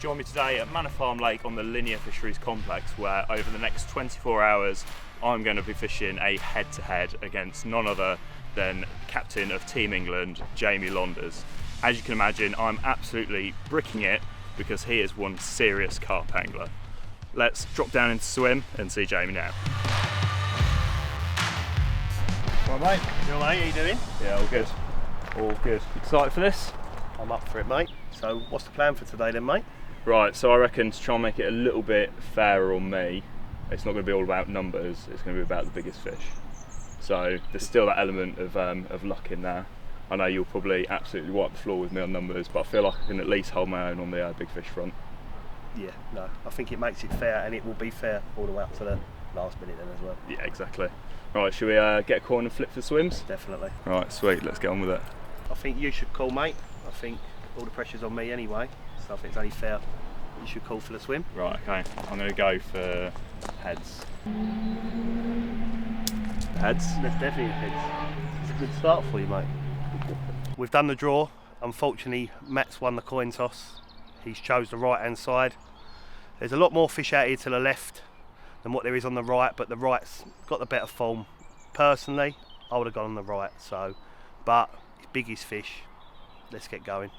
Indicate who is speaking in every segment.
Speaker 1: join me today at Manor Farm Lake on the Linear Fisheries complex, where over the next 24 hours I'm going to be fishing a head-to-head against none other than Captain of Team England, Jamie Londors. As you can imagine, I'm absolutely bricking it because he is one serious carp angler. Let's drop down into swim and see Jamie now.
Speaker 2: All right, mate. You all right? How you doing?
Speaker 1: Yeah, all good. All good. Excited for this?
Speaker 2: I'm up for it, mate. So what's the plan for today then, mate?
Speaker 1: Right, so I reckon to try and make it a little bit fairer on me, it's not going to be all about numbers, it's going to be about the biggest fish. So there's still that element of luck in there. I know you'll probably absolutely wipe the floor with me on numbers, but I feel like I can at least hold my own on the big fish front.
Speaker 2: Yeah, no, I think it makes it fair, and it will be fair all the way up to the last minute then as well.
Speaker 1: Yeah, exactly. Right, should we get a corner and flip for swims?
Speaker 2: Definitely.
Speaker 1: Right, sweet, let's get on with it.
Speaker 2: I think you should call, mate. I think all the pressure's on me anyway, so I think it's only fair you should call for the swim.
Speaker 1: Right, okay, I'm going to go for heads. Heads?
Speaker 2: That's definitely heads. It's a good start for you, mate. We've done the draw. Unfortunately, Matt's won the coin toss. He's chose the right hand side. There's a lot more fish out here to the left than what there is on the right, but the right's got the better form. Personally, I would have gone on the right, but it's biggest fish. Let's get going.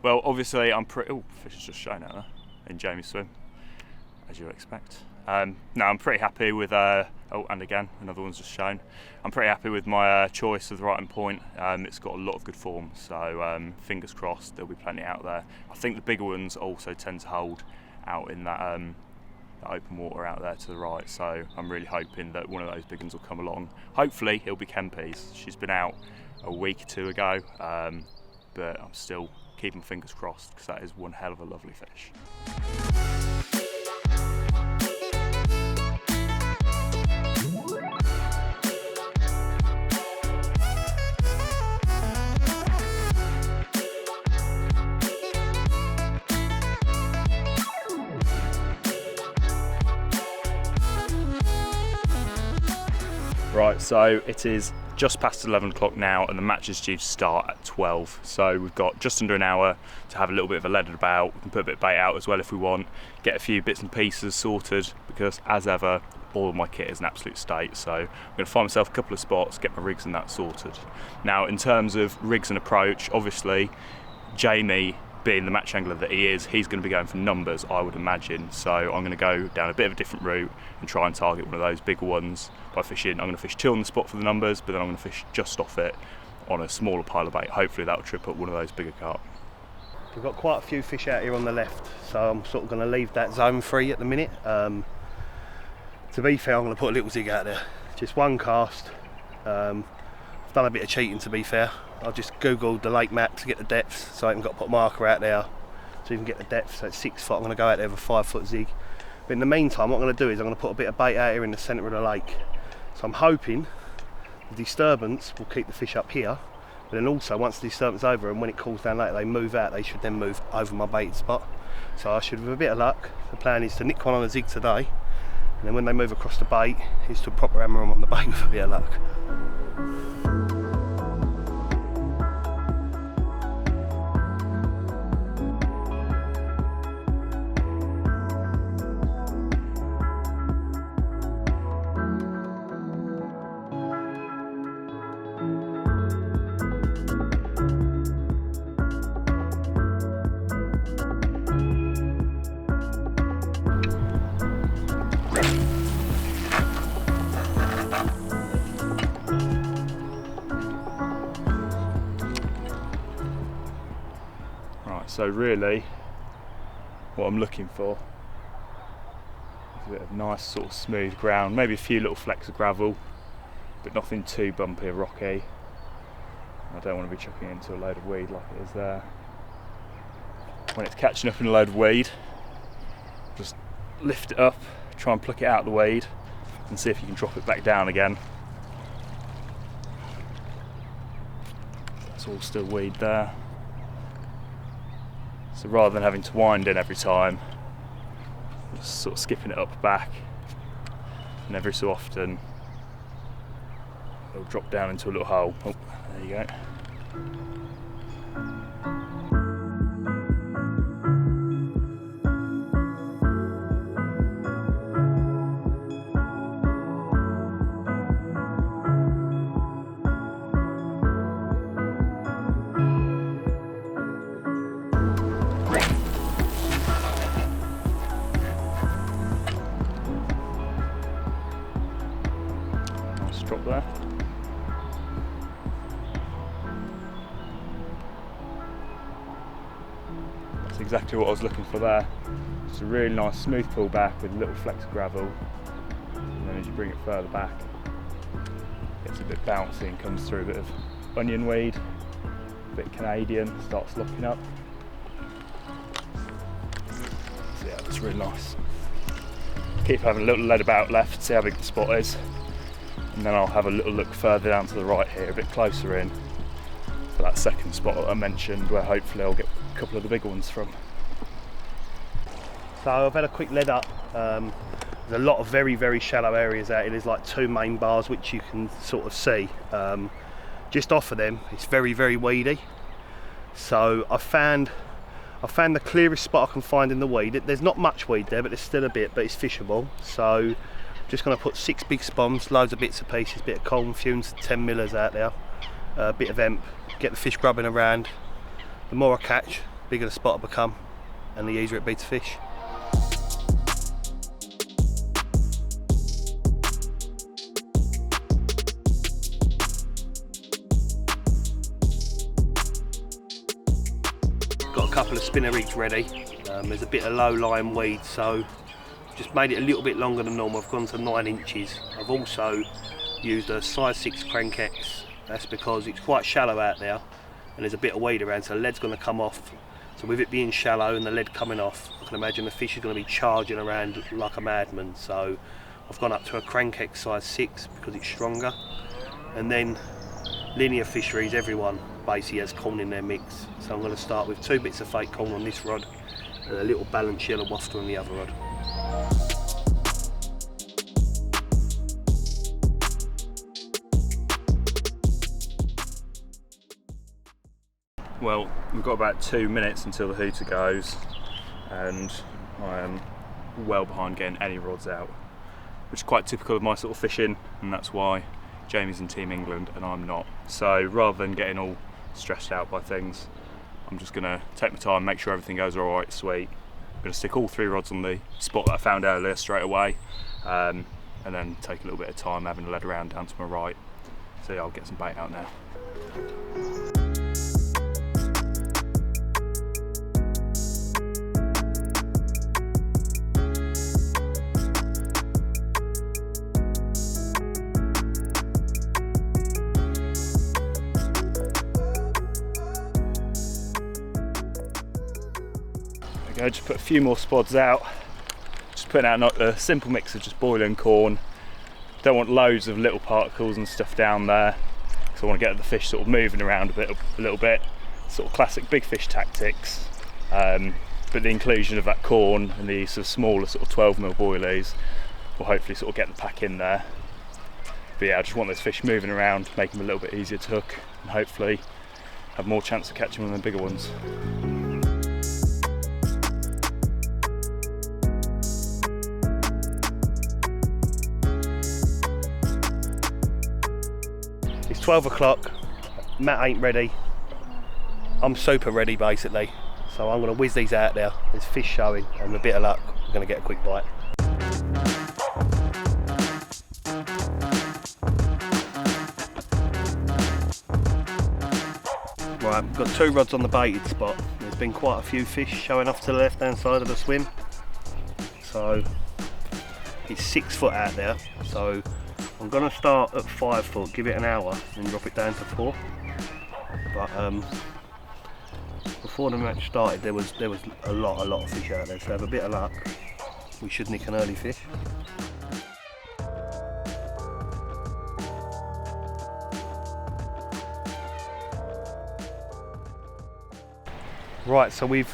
Speaker 1: Well, obviously I'm pretty... Oh, fish has just shown out there in Jamie's swim, as you would expect. No, I'm pretty happy with... oh, and again, another one's just shown. I'm pretty happy with my choice of the right point. It's got a lot of good form, so fingers crossed there'll be plenty out there. I think the bigger ones also tend to hold out in that, that open water out there to the right, so I'm really hoping that one of those big ones will come along. Hopefully it'll be Kempy's. She's been out a week or two ago, but I'm still keeping fingers crossed because that is one hell of a lovely fish. Right, so it is just past 11 o'clock now and the match is due to start at 12. So we've got just under an hour to have a little bit of a lead about. We can put a bit of bait out as well if we want, get a few bits and pieces sorted because as ever, all of my kit is in absolute state. So I'm going to find myself a couple of spots, get my rigs and that sorted. Now in terms of rigs and approach, obviously Jamie, being the match angler that he is, he's going to be going for numbers, I would imagine. So I'm going to go down a bit of a different route and try and target one of those bigger ones by fishing. I'm going to fish two on the spot for the numbers, but then I'm going to fish just off it on a smaller pile of bait. Hopefully that will trip up one of those bigger carp.
Speaker 2: We've got quite a few fish out here on the left, so I'm sort of going to leave that zone free at the minute. To be fair, I'm going to put a little zig out there. Just one cast. I've done a bit of cheating, to be fair. I just googled the lake map to get the depth, so I haven't got to put a marker out there so you can get the depth. So it's 6 foot. I'm going to go out there with a 5 foot zig. But in the meantime, what I'm going to do is I'm going to put a bit of bait out here in the centre of the lake. So I'm hoping the disturbance will keep the fish up here, but then also once the disturbance is over and when it cools down later they move out, they should then move over my baited spot. So I should, with a bit of luck, the plan is to nick one on a zig today, and then when they move across the bait is to proper hammer them on the bait with a bit of luck.
Speaker 1: So really, what I'm looking for is a bit of nice sort of smooth ground, maybe a few little flecks of gravel, but nothing too bumpy or rocky. I don't want to be chucking it into a load of weed like it is there. When it's catching up in a load of weed, just lift it up, try and pluck it out of the weed, and see if you can drop it back down again. That's all still weed there. So rather than having to wind in every time, just sort of skipping it up back, and every so often it'll drop down into a little hole. Oh, there you go. That's exactly what I was looking for there. It's a really nice smooth pullback with little flecks of gravel, and then as you bring it further back, it gets a bit bouncy and comes through a bit of onion weed, a bit Canadian, starts locking up. So yeah, that's really nice. Keep having a little lead about left, see how big the spot is, and then I'll have a little look further down to the right here, a bit closer in, for that second spot that I mentioned, where hopefully I'll get a couple of the bigger ones from.
Speaker 2: So I've had a quick lead up. There's a lot of very, very shallow areas out here. There's like 2 main bars which you can sort of see. Just off of them, it's very, very weedy. So I found the clearest spot I can find in the weed. There's not much weed there, but there's still a bit, but it's fishable. So I'm just going to put 6 big spons, loads of bits and pieces, bit of coal fumes, 10 millers out there, a bit of emp, get the fish grubbing around. The more I catch, the bigger the spot I become, and the easier it be to fish. Got a couple of spinner rigs ready. There's a bit of low lying weed, so just made it a little bit longer than normal. I've gone to 9 inches. I've also used a size 6 crank-X. That's because it's quite shallow out there and there's a bit of weed around, so the lead's going to come off. So with it being shallow and the lead coming off, I can imagine the fish is going to be charging around like a madman. So I've gone up to a crank-X size 6 because it's stronger. And then Linear Fisheries, everyone basically has corn in their mix. So I'm going to start with 2 bits of fake corn on this rod and a little balanced yellow wafter on the other rod.
Speaker 1: Well, we've got about 2 minutes until the hooter goes, and I am well behind getting any rods out, which is quite typical of my sort of fishing, and that's why Jamie's in Team England and I'm not. So rather than getting all stressed out by things, I'm just going to take my time, make sure everything goes alright, sweet. I'm going to stick all 3 rods on the spot that I found earlier straight away, and then take a little bit of time having a lead around down to my right. So yeah, I'll get some bait out now. I just put a few more spods out, just putting out a simple mix of just boiling corn. Don't want loads of little particles and stuff down there, because I want to get the fish sort of moving around a little bit, sort of classic big fish tactics. But the inclusion of that corn and the use of smaller sort of 12mm boilies will hopefully sort of get the pack in there. But yeah, I just want those fish moving around, make them a little bit easier to hook, and hopefully have more chance of catching one of the bigger ones.
Speaker 2: It's 12 o'clock, Matt ain't ready, I'm super ready basically, so I'm going to whiz these out there. There's fish showing, and with a bit of luck we're going to get a quick bite. Right, we've got 2 rods on the baited spot. There's been quite a few fish showing off to the left hand side of the swim, so it's 6 foot out there, so I'm going to start at 5 foot, give it an hour and drop it down to 4. But before the match started there was a lot of fish out there, so have a bit of luck, we should nick an early fish. Right, so we've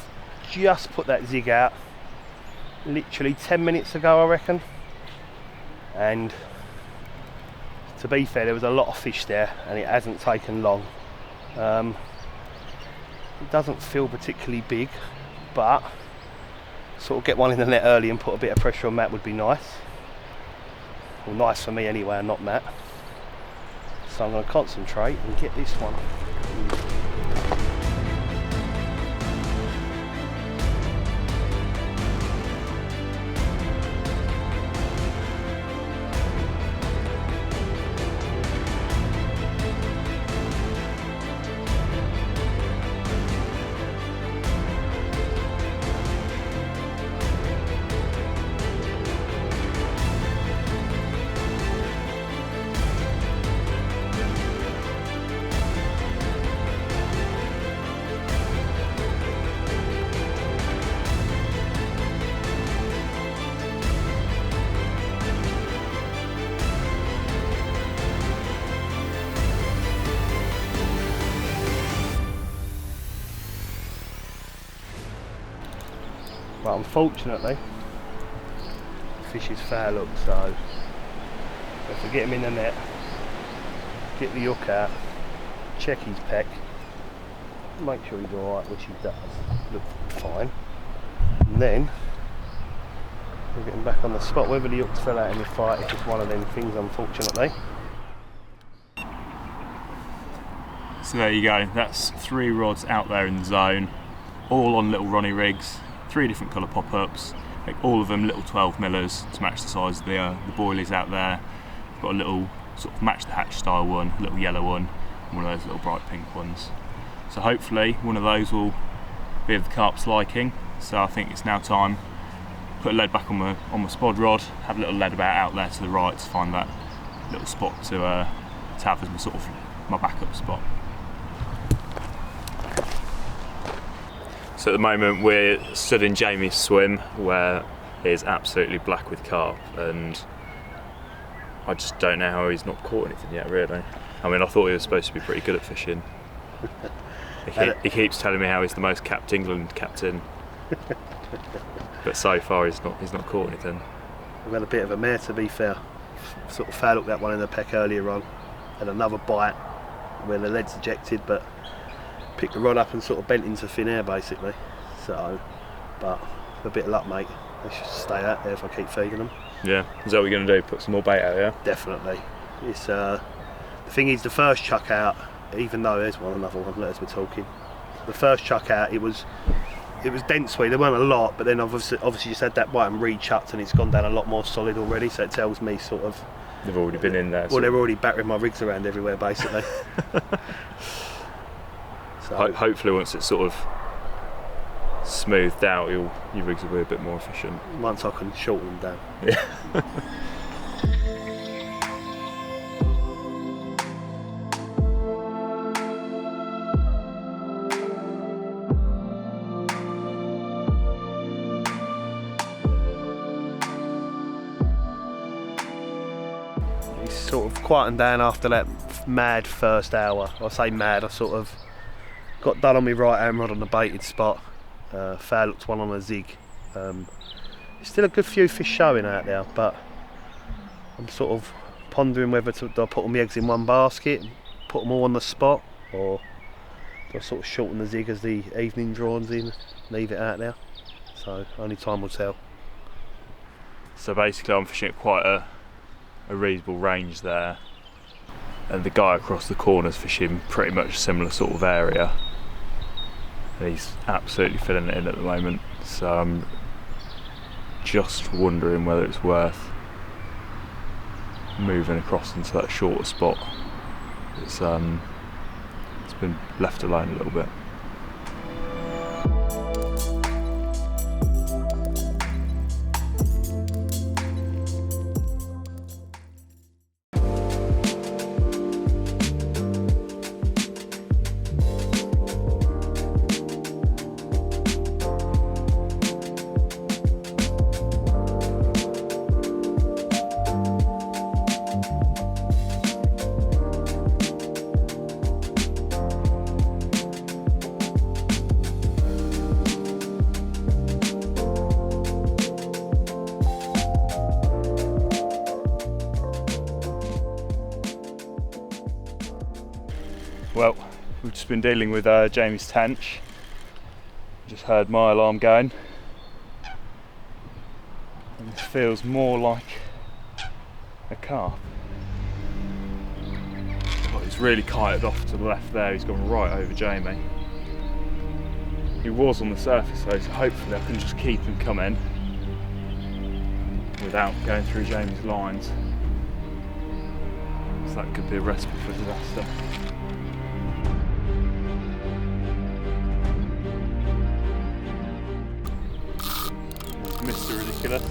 Speaker 2: just put that zig out literally 10 minutes ago I reckon, and to be fair, there was a lot of fish there and it hasn't taken long. It doesn't feel particularly big, but sort of get one in the net early and put a bit of pressure on Matt would be nice. Well, nice for me anyway, and not Matt. So I'm going to concentrate and get this one. But unfortunately, the fish is foul up, so if we get him in the net, get the hook out, check his peck, make sure he's alright, which he does, look fine, and then we'll get him back on the spot. Whether the hooks fell out in the fight, it's just one of them things, unfortunately.
Speaker 1: So there you go, that's 3 rods out there in the zone, all on little Ronnie rigs, 3 different colour pop-ups, like all of them little 12 millers to match the size of the boilies out there. Got a little sort of match the hatch style one, a little yellow one, and one of those little bright pink ones. So hopefully one of those will be of the carp's liking. So I think it's now time to put a lead back on my spod rod, have a little lead about out there to the right to find that little spot to have as my sort of my backup spot. So at the moment we're stood in Jamie's swim where it is absolutely black with carp, and I just don't know how he's not caught anything yet, really. I mean, I thought he was supposed to be pretty good at fishing. He keeps telling me how he's the most capped England captain, but so far he's not caught anything.
Speaker 2: We've had a bit of a mare, to be fair. Sort of foul hooked that one in the peck earlier on, and another bite where the lead's ejected, but picked the rod up and sort of bent into thin air basically. So, but with a bit of luck, mate, they should stay out there if I keep feeding them.
Speaker 1: Yeah, is that what you're going to do? Put some more bait out, yeah?
Speaker 2: Definitely. It's the thing is, the first chuck out, even though there's another one as we're talking, the first chuck out, it was dense weed. There weren't a lot, but then obviously just had that bite and re-chucked, and it's gone down a lot more solid already. So it tells me sort of
Speaker 1: they've already been in there.
Speaker 2: Well, they're already battering my rigs around everywhere basically. So
Speaker 1: hopefully once it's sort of smoothed out, your rigs will be a bit more efficient.
Speaker 2: Once I can shorten them down.
Speaker 1: Yeah.
Speaker 2: It's sort of quietened down after that mad first hour. I say mad, I sort of got done on my right hand rod on the baited spot. Foul hooked one on a zig. Still a good few fish showing out there, but I'm sort of pondering whether do I put all my eggs in one basket, put them all on the spot, or do I sort of shorten the zig as the evening draws in, leave it out there. So only time will tell.
Speaker 1: So basically I'm fishing at quite a reasonable range there, and the guy across the corner's fishing pretty much a similar sort of area, and he's absolutely filling it in at the moment. So I'm just wondering whether it's worth moving across into that shorter spot. It's been left alone a little bit. Well, we've just been dealing with Jamie's tench. Just heard my alarm going, and this feels more like a carp. Oh, he's really kited off to the left there. He's gone right over Jamie. He was on the surface though, so hopefully I can just keep him coming without going through Jamie's lines. So that could be a recipe for disaster. Mr. Ridiculous.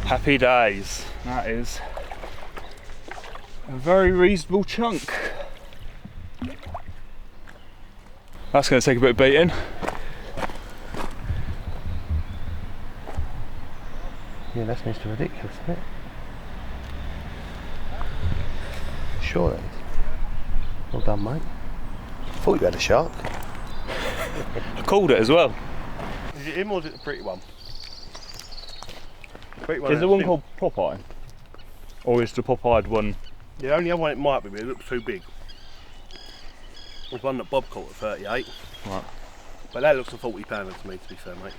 Speaker 1: Happy days. That is a very reasonable chunk. That's going to take a bit of beating.
Speaker 2: Yeah, that's Mr. Ridiculous, isn't it? Sure it is. Well done, mate. I thought you had a shark.
Speaker 1: I called it as well.
Speaker 2: Is it him or is it the pretty one? The pretty one.
Speaker 1: Is there one called Popeye? Or is the Popeye one?
Speaker 2: The only other one it might be, but it looks too big. There's one that Bob caught at 38.
Speaker 1: Right.
Speaker 2: But that looks a 40 pounder to me, to be fair, mate.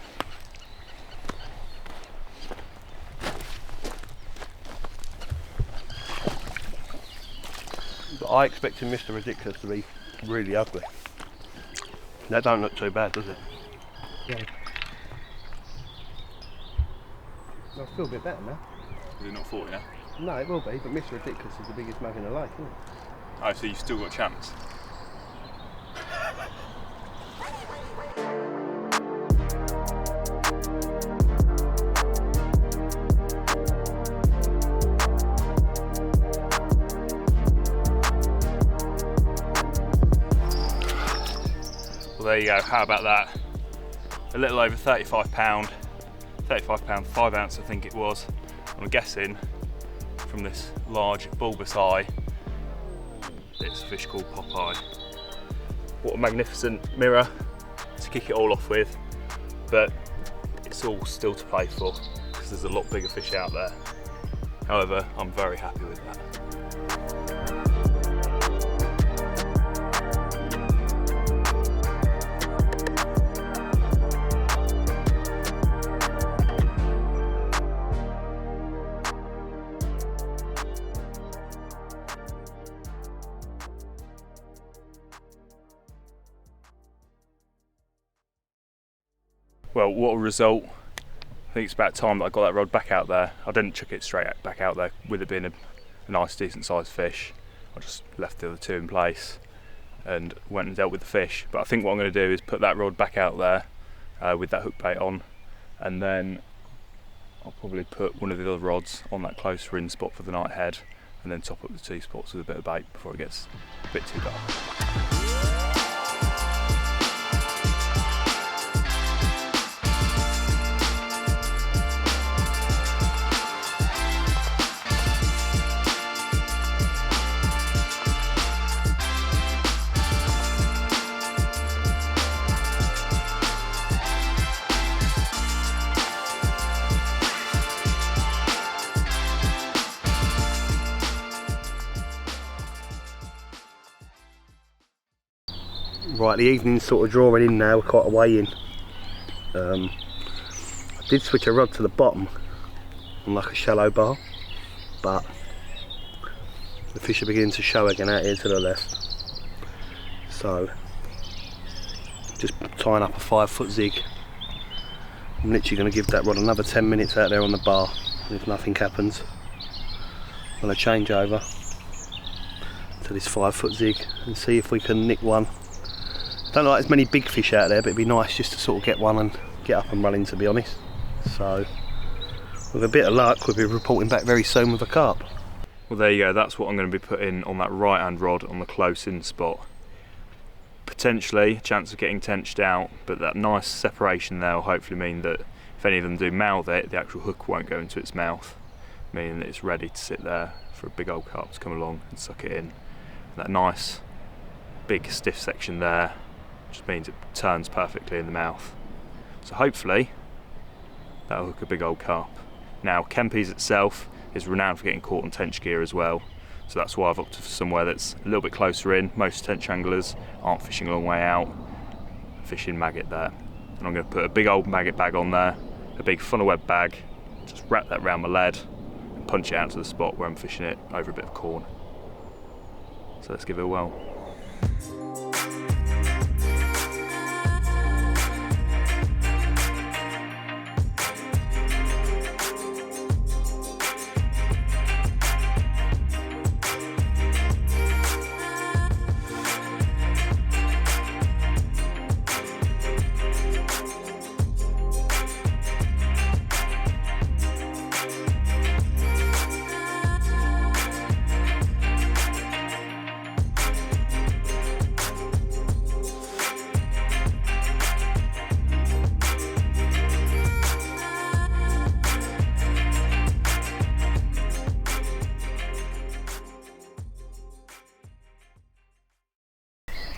Speaker 2: But I expected Mr. Ridiculous to be really ugly. That don't look too bad, does it? Yeah. I feel a bit better now.
Speaker 1: Is it not 40 now?
Speaker 2: No, it will be, but Mr. Ridiculous is the biggest mug in the lake, isn't it?
Speaker 1: Oh, so you've still got a chance? Well, there you go. How about that? A little over £35, 5 ounce I think it was. I'm guessing from this large bulbous eye, it's a fish called Popeye. What a magnificent mirror to kick it all off with, but it's all still to play for because there's a lot bigger fish out there. However, I'm very happy with that. Well, what a result. I think it's about time that I got that rod back out there. I didn't chuck it straight back out there with it being a nice decent sized fish. I just left the other two in place and went and dealt with the fish. But I think what I'm going to do is put that rod back out there with that hook bait on, and then I'll probably put one of the other rods on that closer in spot for the night ahead, and then top up the two spots with a bit of bait before it gets a bit too dark.
Speaker 2: Right, the evening's sort of drawing in now, we're quite a way in. I did switch a rod to the bottom on like a shallow bar, but the fish are beginning to show again out here to the left. So, just tying up a 5-foot zig. I'm literally going to give that rod another 10 minutes out there on the bar, and if nothing happens, I'm going to change over to this 5-foot zig and see if we can nick one. Don't like as many big fish out there, but it'd be nice just to sort of get one and get up and running, to be honest. So, with a bit of luck, we'll be reporting back very soon with a carp.
Speaker 1: Well, there you go. That's what I'm going to be putting on that right hand rod on the close in spot. Potentially a chance of getting tenched out, but that nice separation there will hopefully mean that if any of them do mouth it, the actual hook won't go into its mouth, meaning that it's ready to sit there for a big old carp to come along and suck it in. And that nice big stiff section there just means it turns perfectly in the mouth. So hopefully that'll hook a big old carp. Now, Kempy's itself is renowned for getting caught on tench gear as well, so that's why I've opted for somewhere that's a little bit closer in. Most tench anglers aren't fishing a long way out, fishing maggot there. And I'm going to put a big old maggot bag on there, a big funnel web bag, just wrap that around my lead and punch it out to the spot where I'm fishing it over a bit of corn. So let's give it a whirl.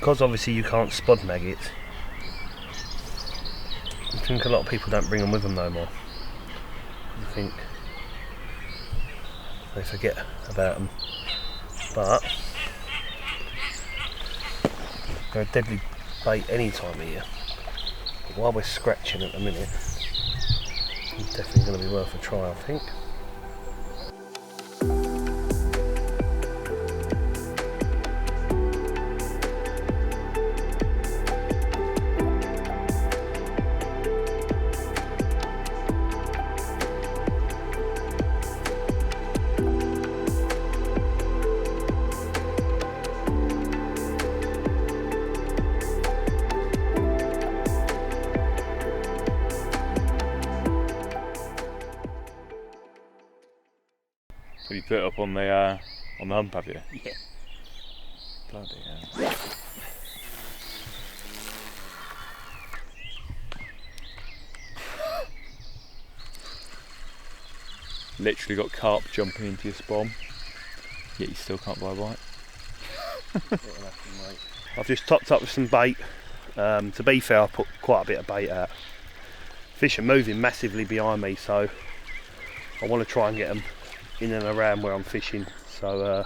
Speaker 2: because obviously you can't spod maggots, I think a lot of people don't bring them with them no more. I think they forget about them, but they're a deadly bait any time of year. But while we're scratching at the minute, it's definitely going to be worth a try, I think.
Speaker 1: Have you put it up on the hump, have you?
Speaker 2: Yeah.
Speaker 1: Bloody hell. Literally got carp jumping into your spawn, yet you still can't buy a bite.
Speaker 2: I've just topped up with some bait. To be fair, I put quite a bit of bait out. Fish are moving massively behind me, so I want to try and get them in and around where I'm fishing. So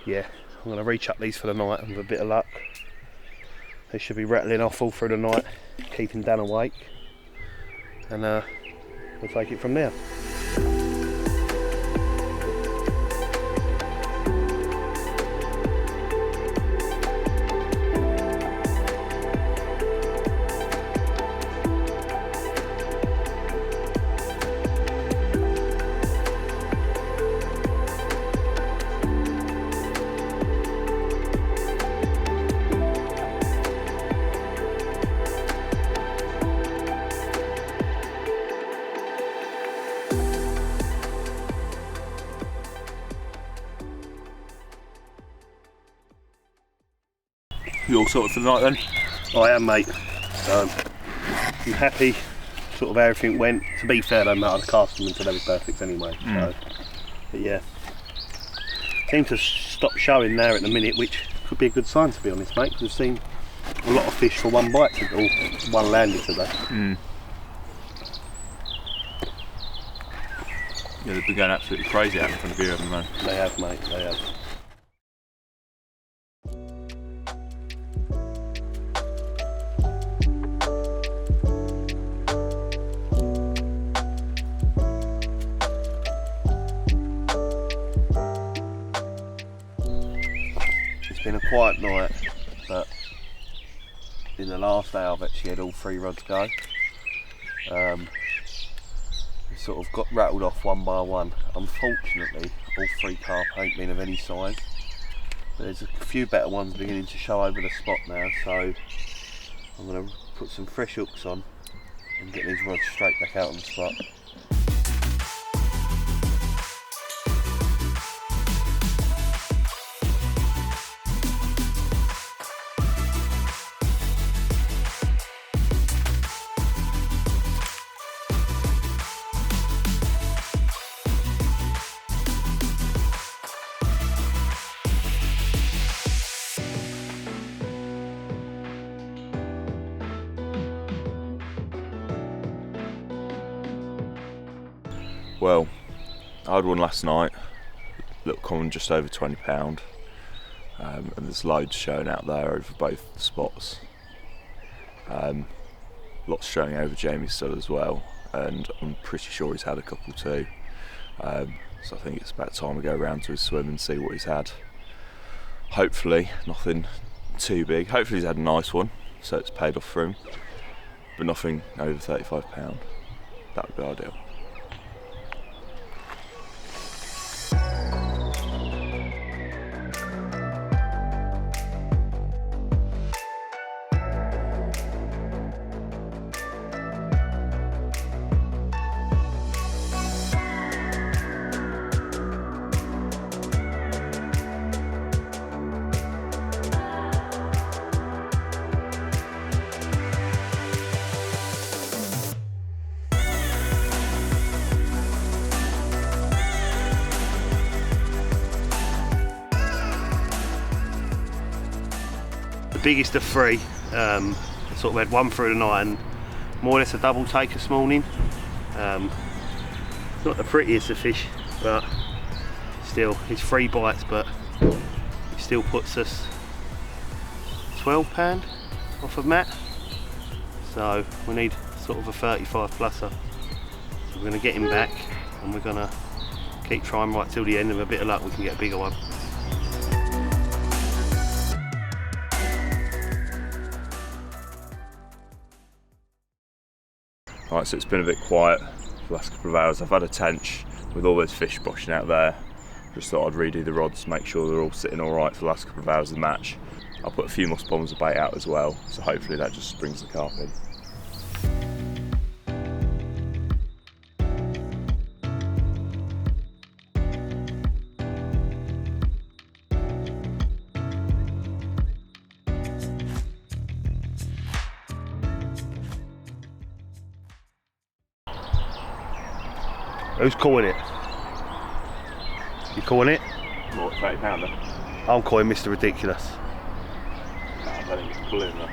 Speaker 2: yeah, I'm going to rechuck these for the night, and with a bit of luck they should be rattling off all through the night, keeping Dan awake, and we'll take it from there.
Speaker 1: You all sorted for the night then?
Speaker 2: I am, mate. I'm happy sort of how everything went. To be fair though, mate, I'd cast them until they were perfect anyway. So, but yeah, seems to stop showing there at the minute, which could be a good sign, to be honest, mate, because we've seen a lot of fish for one bite or one landed today.
Speaker 1: Yeah, they've been going absolutely crazy out in front of you, haven't they?
Speaker 2: They have, mate, they have. It's been a quiet night, but in the last day I've actually had all 3 rods go. We sort of got rattled off one by one. Unfortunately, all 3 carp ain't been of any size. But there's a few better ones beginning to show over the spot now, so I'm going to put some fresh hooks on and get these rods straight back out on the spot.
Speaker 1: Well, I had one last night, little common just over £20, and there's loads showing out there over both the spots. Lots showing over Jamie's stud as well, and I'm pretty sure he's had a couple too. So I think it's about time we go around to his swim and see what he's had. Hopefully nothing too big. Hopefully he's had a nice one, so it's paid off for him, but nothing over £35. That would be ideal.
Speaker 2: biggest of 3. Sort of had one through the night and more or less a double take this morning. Not the prettiest of fish, but still, it's 3 bites, but it still puts us £12 off of Matt. So we need sort of a 35 plusser. So we're going to get him back and we're going to keep trying right till the end, and with a bit of luck we can get a bigger one.
Speaker 1: Right, so it's been a bit quiet for the last couple of hours. I've had a tench with all those fish boshing out there. Just thought I'd redo the rods, make sure they're all sitting all right for the last couple of hours of the match. I'll put a few more bombs of bait out as well, so hopefully that just brings the carp in.
Speaker 2: Who's calling it? You calling it?
Speaker 1: What, 30 pounder?
Speaker 2: I'm calling Mr. Ridiculous.
Speaker 1: No, I don't think it's pulling enough.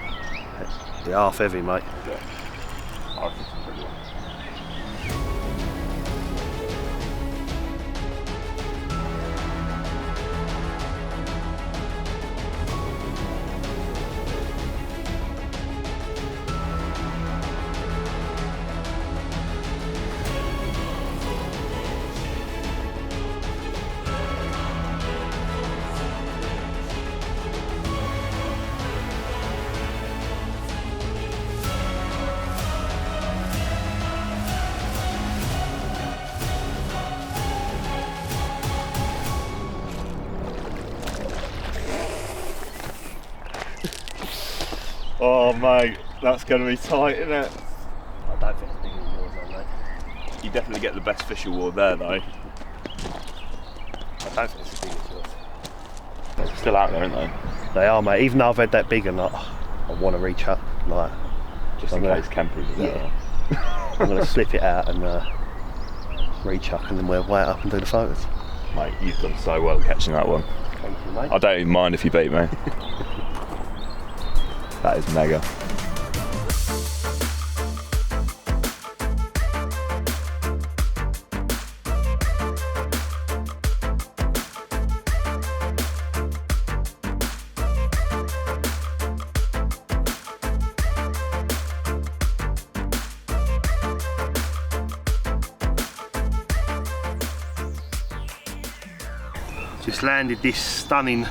Speaker 2: You're half heavy, mate.
Speaker 1: Yeah. I think it's pretty well. Oh mate, that's going to be tight, isn't it?
Speaker 2: I don't think it's big as yours, though, mate.
Speaker 1: You definitely get the best fish award there though.
Speaker 2: I don't think it's as big as yours.
Speaker 1: They're still out there, aren't they?
Speaker 2: They are, mate. Even though I've had that big and I want to reach up, like,
Speaker 1: Just in case Kemper is there.
Speaker 2: Yeah. I'm going to slip it out and reach up, and then we'll weigh it up and do the photos.
Speaker 1: Mate, you've done so well catching that one.
Speaker 2: Thank you, mate.
Speaker 1: I don't even mind if you beat me. That is mega.
Speaker 2: Just landed this stunning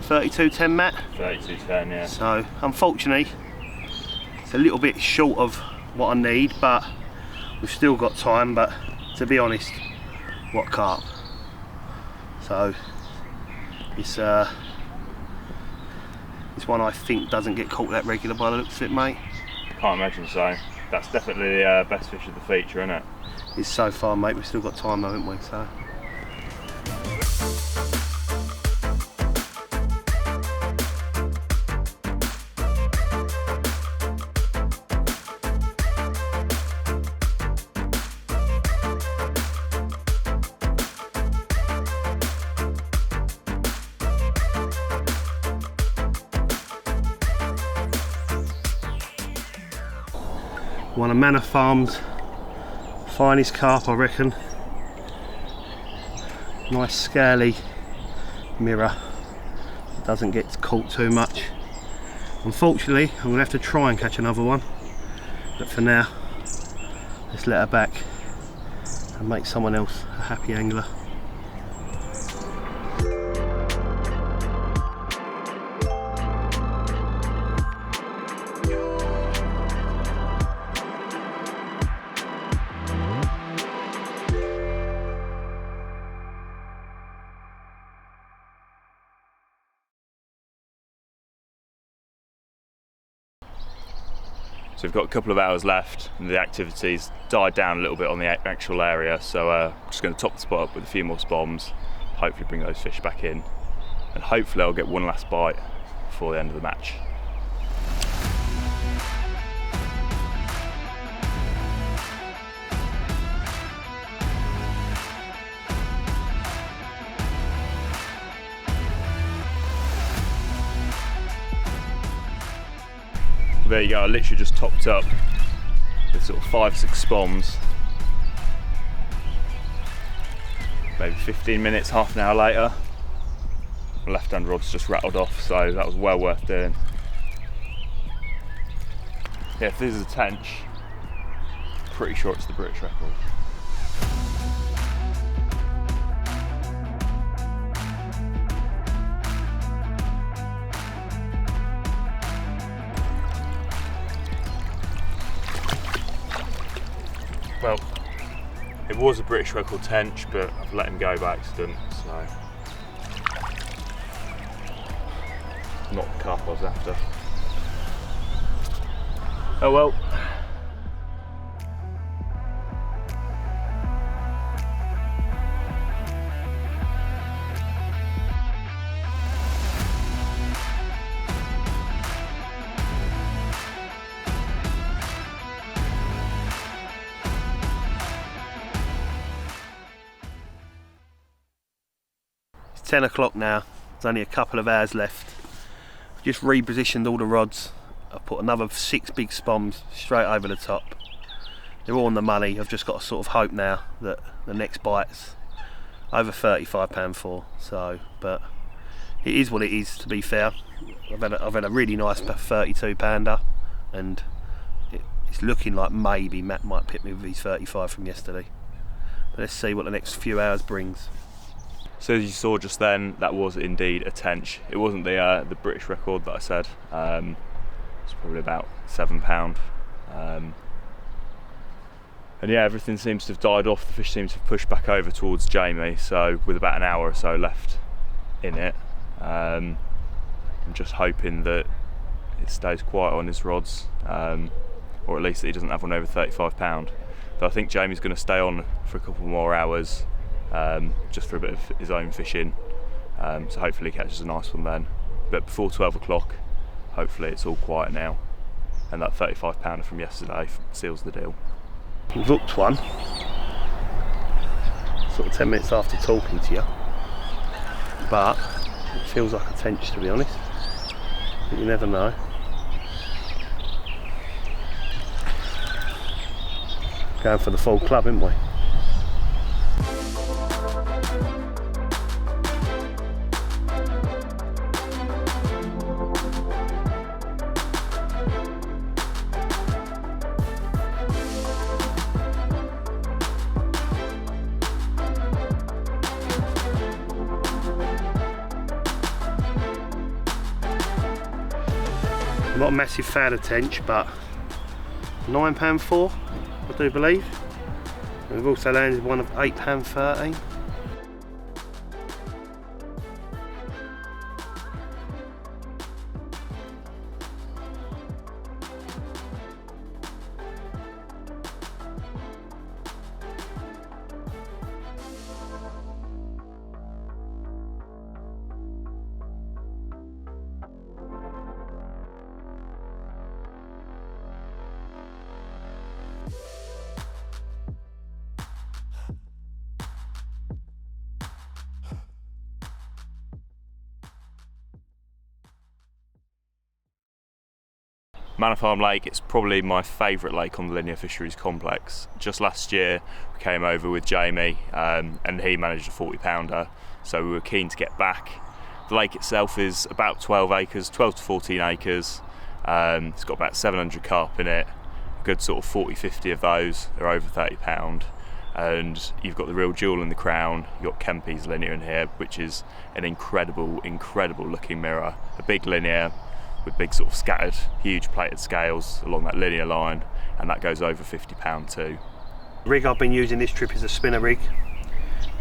Speaker 2: 32.10 Matt.
Speaker 1: 32.10, yeah.
Speaker 2: So unfortunately it's a little bit short of what I need, but we've still got time. But to be honest, what carp. So it's one I think doesn't get caught that regular by the looks of it, mate.
Speaker 1: Can't imagine so. That's definitely the best fish of the feature, isn't it?
Speaker 2: It's so far, mate. We've still got time though, haven't we? So one of Manor Farm's finest carp, I reckon. Nice scaly mirror. It doesn't get caught too much. Unfortunately, I'm gonna have to try and catch another one. But for now, let's let her back and make someone else a happy angler.
Speaker 1: So we've got a couple of hours left and the activity's died down a little bit on the actual area, so I'm just going to top the spot up with a few more bombs, hopefully bring those fish back in, and hopefully I'll get one last bite before the end of the match. there you go, I literally just topped up with sort of 5-6 spoms. Maybe 15 minutes, half an hour later, my left hand rod's just rattled off, so that was well worth doing. Yeah, if this is a tench, pretty sure it's the British record. Well, it was a British record tench, but I've let him go by accident, so not the carp I was after. Oh well.
Speaker 2: It's 10 o'clock now, there's only a couple of hours left. I've just repositioned all the rods. I've put another 6 big spoms straight over the top. They're all on the money. I've just got to sort of hope now that the next bite's over £35 for. So, but it is what it is, to be fair. I've had a really nice 32 pounder, and it's looking like maybe Matt might pick me with his 35 from yesterday. But let's see what the next few hours brings.
Speaker 1: So as you saw just then, that was indeed a tench. It wasn't the British record that I said. It's probably about £7. And yeah, everything seems to have died off. The fish seems to have pushed back over towards Jamie. So with about an hour or so left in it, I'm just hoping that it stays quiet on his rods, or at least that he doesn't have one over £35. But I think Jamie's going to stay on for a couple more hours. Just for a bit of his own fishing, so hopefully he catches a nice one then. But before 12 o'clock, hopefully it's all quiet now, and that 35 pounder from yesterday seals the deal.
Speaker 2: I've hooked one, sort of 10 minutes after talking to you, but it feels like a tench, to be honest, but you never know. Going for the full club, aren't we? I'm not a massive fan of tench, but £9.4, I do believe. And we've also landed one of £8.13.
Speaker 1: Manor Farm Lake, it's probably my favourite lake on the Linear Fisheries complex. Just last year we came over with Jamie, and he managed a 40 pounder, so we were keen to get back. The lake itself is about 12 acres, 12 to 14 acres. It's got about 700 carp in it. A good sort of 40-50 of those are over £30. And you've got the real jewel in the crown. You've got Kempy's linear in here, which is an incredible looking mirror. A big linear with big sort of scattered, huge plated scales along that linear line, and that goes over £50 too.
Speaker 2: The rig I've been using this trip is a spinner rig.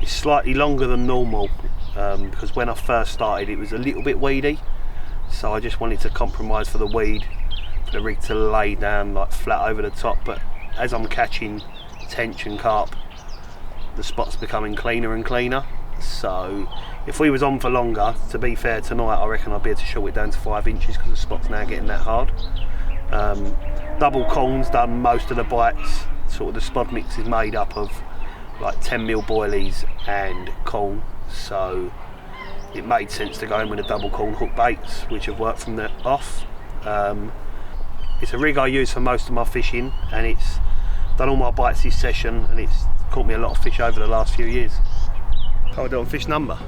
Speaker 2: It's slightly longer than normal, because when I first started it was a little bit weedy, so I just wanted to compromise for the weed, for the rig to lay down like flat over the top. But as I'm catching tench and carp, the spot's becoming cleaner and cleaner. So if we was on for longer, to be fair, tonight I reckon I'll be able to short it down to 5 inches, because the spot's now getting that hard. Double corn's done most of the bites. Sort of the spod mix is made up of like 10mm boilies and corn, so it made sense to go in with the double corn hook baits, which have worked from the off. It's a rig I use for most of my fishing, and it's done all my bites this session, and it's caught me a lot of fish over the last few years. I'll do on fish number.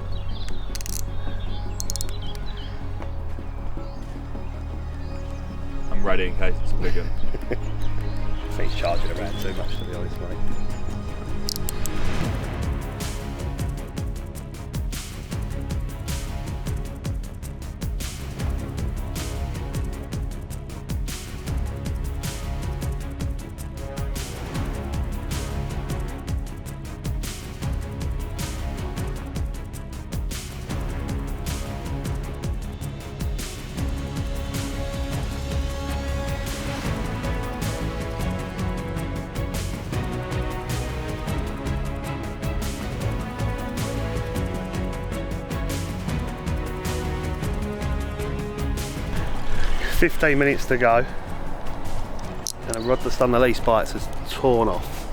Speaker 1: I'm ready in case it's a big one.
Speaker 2: I think he's charging around too much, to be honest, mate. .15 minutes to go, and the rod that's done the least bites has torn off.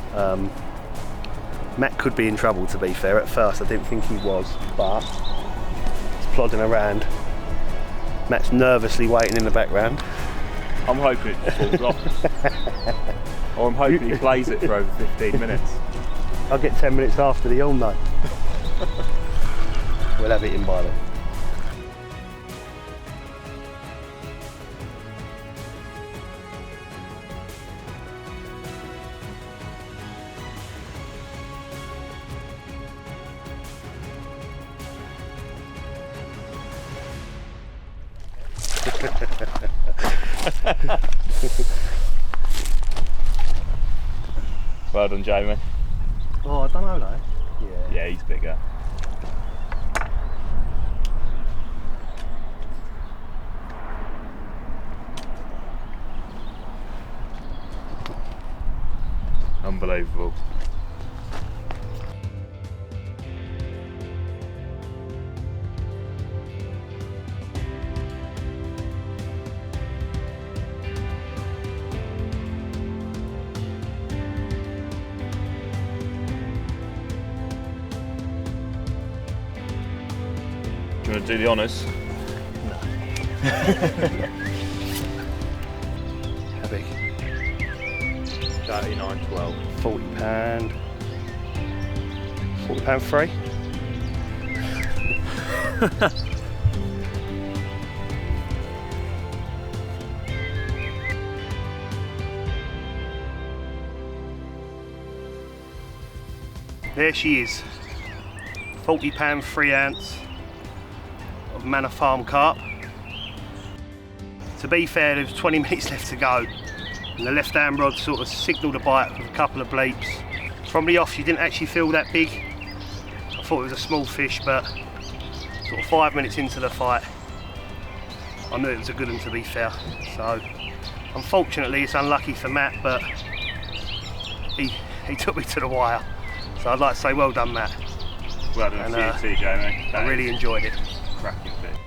Speaker 2: Matt could be in trouble, to be fair. At first I didn't think he was, but he's plodding around. Matt's nervously waiting in the background.
Speaker 1: I'm hoping it falls off. Or I'm hoping he plays it for over 15 minutes.
Speaker 2: I'll get 10 minutes after the yawn though. We'll have it in by then.
Speaker 1: Well done, Jamie.
Speaker 2: Oh, I don't know though.
Speaker 1: Yeah, he's bigger. Unbelievable. Do you want to do the honours?
Speaker 2: No. How big?
Speaker 1: 39.12.
Speaker 2: £40. £40 free. There she is. £40 3 ounce of Manor Farm Carp. To be fair, there was 20 minutes left to go, and the left hand rod sort of signalled a bite with a couple of bleeps. From the off, she didn't actually feel that big. I thought it was a small fish, but sort of 5 minutes into the fight, I knew it was a good one, to be fair. So unfortunately it's unlucky for Matt, but he took me to the wire. So I'd like to say well done, Matt.
Speaker 1: Well done to you too, Jamie.
Speaker 2: I really enjoyed it.
Speaker 1: Cracking fish.